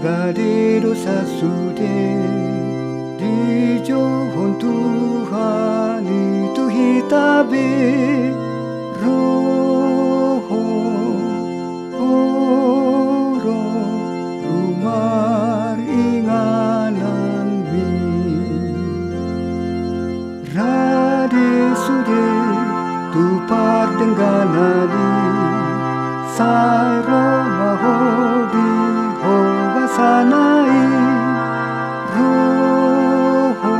gade dosa sude di johon Tuhan itu hitabe roho oro rumar inganan mi rade sude tu par dengganali sai roma hodi ho basanai roho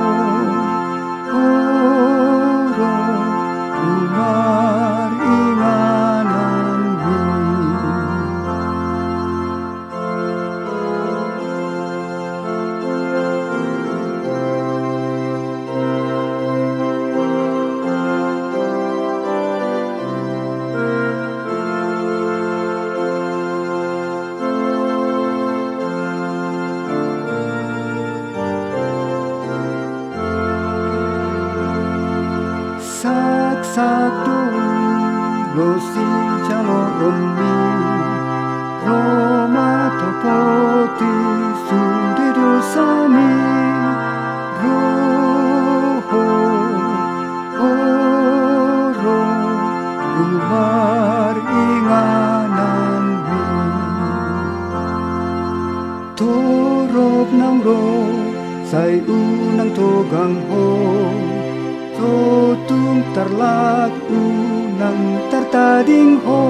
oro rumar inganan mi sakdo rosi jalo onmi roma topoti sude dosami roho oro rumar inganan mi torop nang ro sai unang togang ho tung terlat unang tertading ho